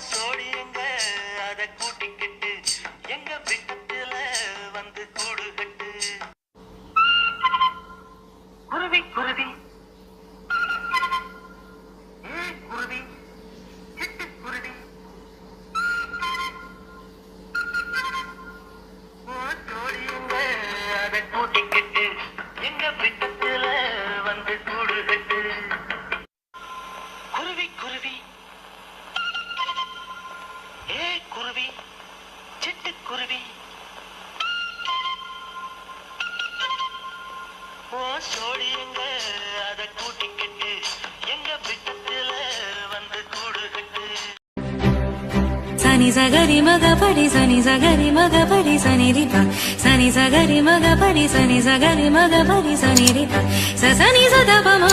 சோடியங்க அத கூட்டிக்கிட்டு எங்க விட்டத்துல வந்து கூடுகட்டு குருவி குருவி குருவி சிட்டு குருவி சோடியங்க அத கூட்டிக்கிட்டு எங்க விட்டத்துல வந்து கூடுகட்டு குருவி குருவி குருவி சிட்டு குருவி சோடியங்க அத கூட்டிக்கிட்டு எங்க விட்டத்துல வந்து கூடுகட்டு சனி சகரி மகபடி சனி சகரி மகபடி சனி ரிபா சனி சகரி மகபடி சனி சகரி மகபடி சனி ரிபா சனி சதபமா